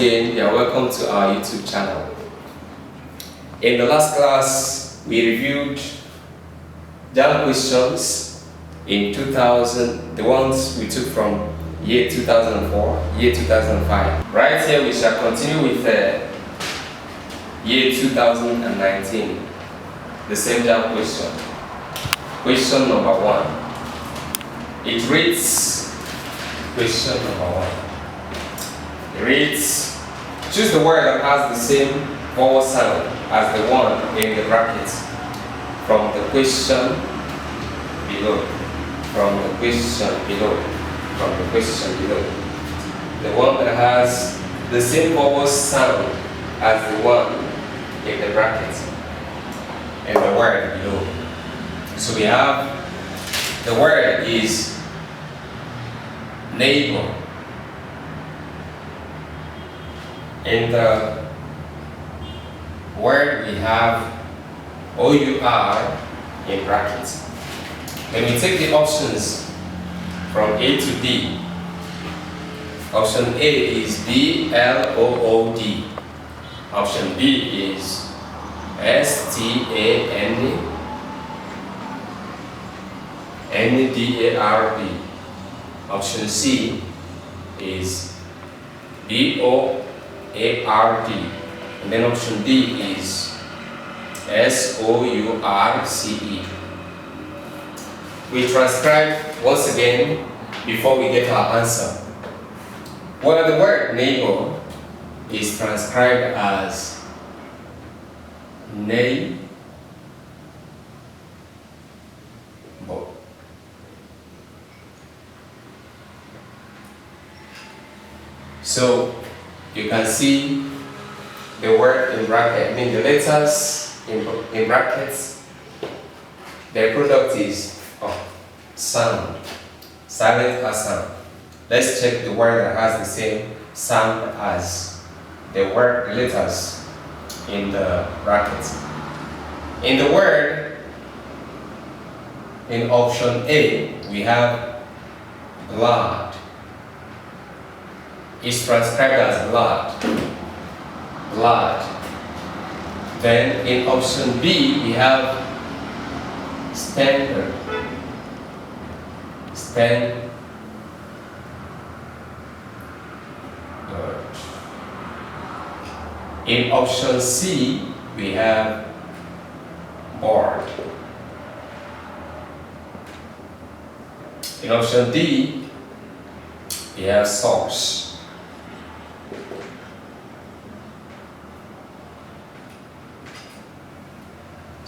again, you are welcome to our YouTube channel. In the last class, we reviewed JAMB questions in 2000, the ones we took from year 2004, year 2005. Right here, we shall continue with year 2019, the same JAMB question. Question number 1. It reads, question number 1. It reads, choose the word that has the same vowel sound as the one in the brackets from the question below. From the question below. From the question below. The one that has the same vowel sound as the one in the brackets and the word below. So we have the word is neighbor. In the word we have OUR in brackets. When we take the options from A to D, option A is BLOOD, option B is STANDARD, option C is BOARD, and then option D is SOURCE. We transcribe once again before we get our answer. Well, the word neighbor is transcribed as neighbor. So you can see the word in bracket, I mean the letters in brackets, their product is sound, silent as sound. Let's check the word that has the same sound as the word letters in the brackets. In the word, in option A, we have blood. It's transcribed as blood. Blood. Then in option B, we have standard. Standard. In option C, we have board. In option D, we have source.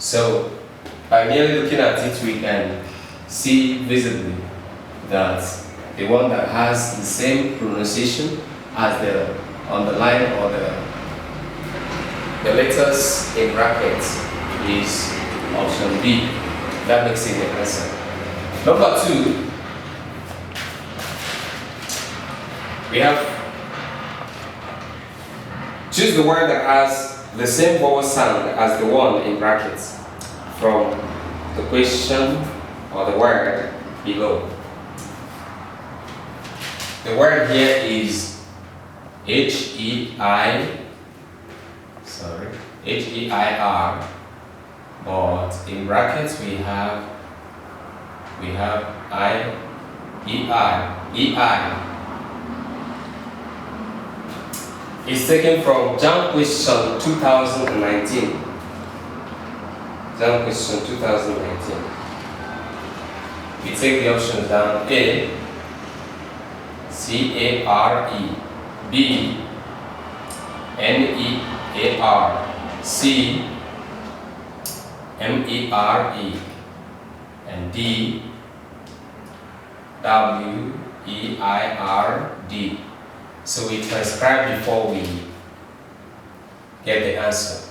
So, by merely looking at it, we can see visibly that the one that has the same pronunciation as the underline or the letters in brackets is option B. That makes it the answer. Number 2, we have choose the word that has the same vowel sound as the one in brackets from the question or the word below. The word here is H-E-I-R, but in brackets we have E-I. It's taken from JAMB Question 2019. JAMB Question 2019. We take the options down. A, C-A-R-E, B, N-E-A-R, C, M-E-R-E, and D, W-E-I-R-D. So we transcribe before we get the answer.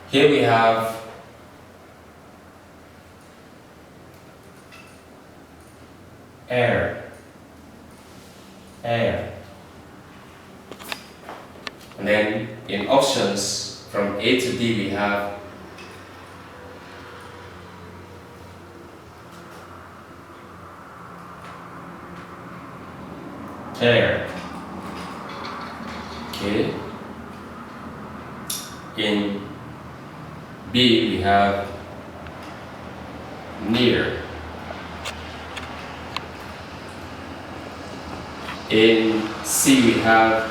Here we have air. And then in options from A to D we have air. Okay. In B we have near. In C we have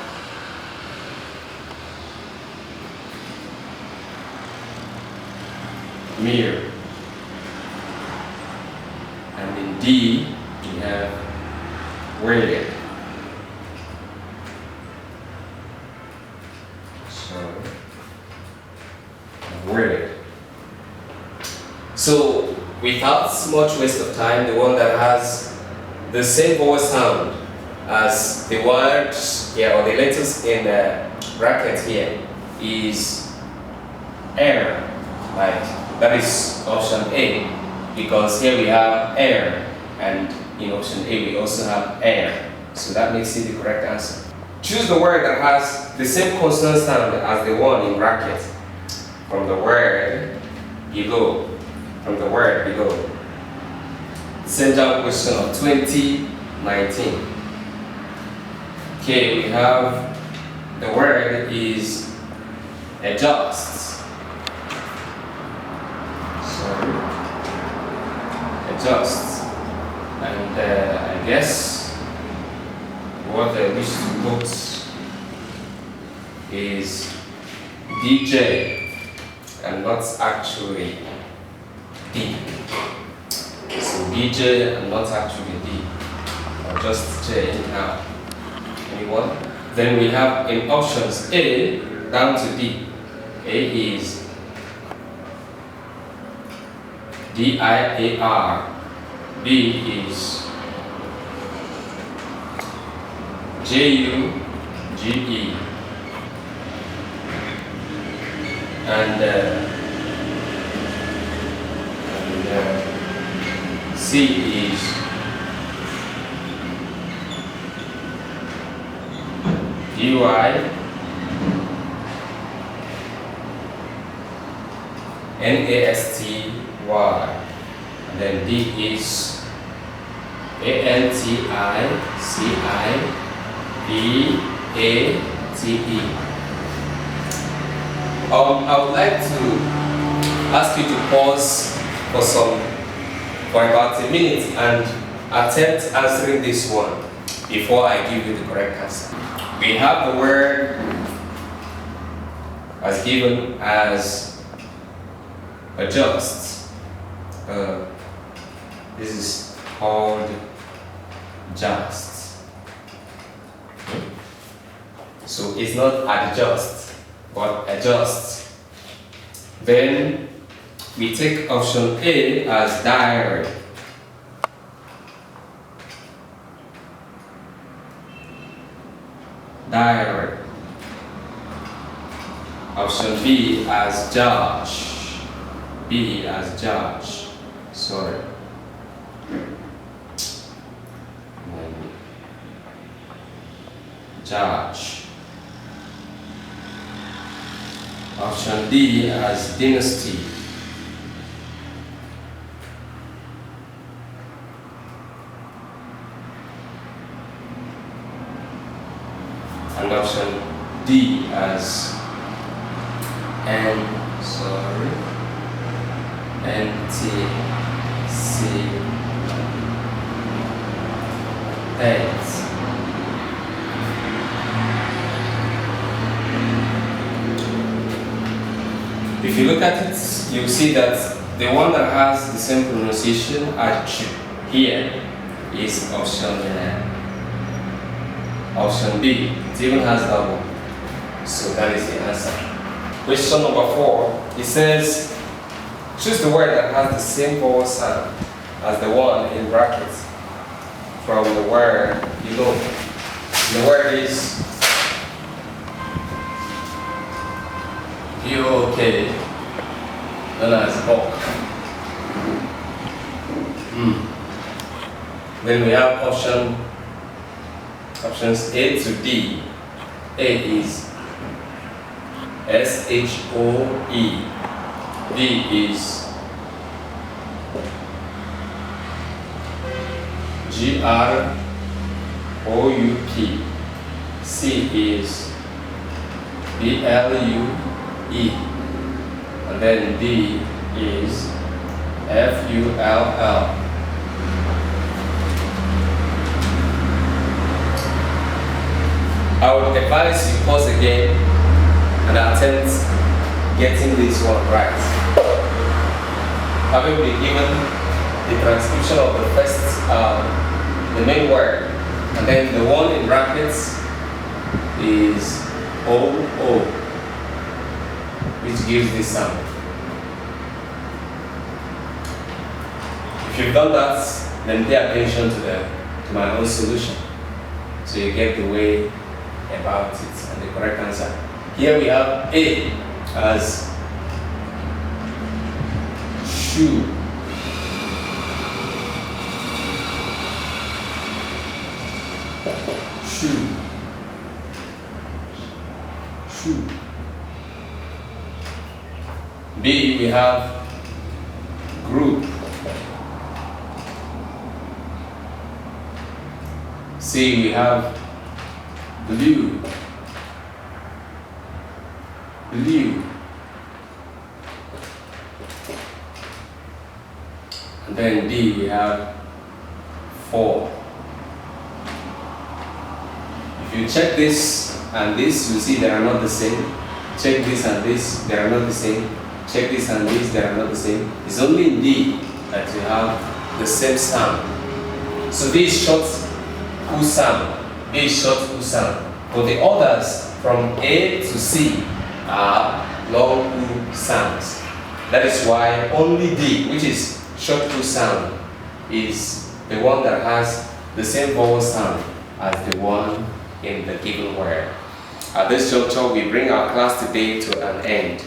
mirror. And in D we have where. So without much waste of time, the one that has the same vowel sound as the words here or the letters in the bracket here is air. Like that is option A, because here we have air, and in option A we also have air. So that makes it the correct answer. Choose the word that has the same consonant sound as the one in bracket from the word below. From the word below. Same JAMB question of 2019. Okay, we have the word is adjust. Sorry. Adjust. And I guess what I wish to put is DJ and not actually D. So DJ and not actually D, or just J anyhow. Anyone? Then we have in options A down to D. A is D-I-A-R. B is J-U-G-E. And C is D-Y N-A-S-T-Y, and then D is A-N-T-I-C-I-V-A-T-E. I would like to ask you to pause for about a minute and attempt answering this one before I give you the correct answer. We have the word as given as adjust. This is called just. So it's not adjust, but adjust. Then we take option A as diary. Diary. Option B as judge. B as judge. Sorry. Judge. Option D as dynasty. And option D as N-T-C-8. If you look at it, you'll see that the one that has the same pronunciation as here is option B. It even has that one. So that is the answer. Question number 4. It says, choose the word that has the same vowel sound as the one in brackets from the word below. The word is U-O-K, known as bulk. Then we have options A to D. A is S-H-O-E. D is G-R-O-U-P. C is B-L-U-E. E. And then D is F-U-L-L. I would advise you pause again and attempt getting this one right. Having been given the transcription of the first, the main word, and then the one in brackets is O-O, which gives this sound. If you've done that, then pay attention to my own solution, so you get the way about it and the correct answer. Here we have A as shoe. Shoe. Shoe. B, we have group. C, we have blue. Blue. And then D, we have 4. If you check this and this, you see they are not the same. Check this and this, they are not the same. Check this and this, they are not the same. It's only in D that you have the same sound. So D is short U sound. D is short U sound. But the others from A to C are long U sounds. That is why only D, which is short U sound, is the one that has the same vowel sound as the one in the given word. At this juncture, we bring our class today to an end.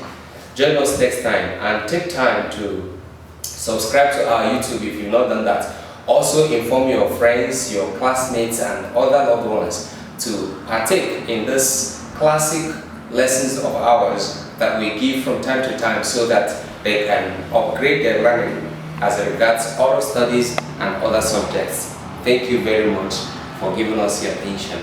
Join us next time and take time to subscribe to our YouTube if you've not done that. Also inform your friends, your classmates and other loved ones to partake in this classic lessons of ours that we give from time to time so that they can upgrade their learning as regards oral studies and other subjects. Thank you very much for giving us your attention.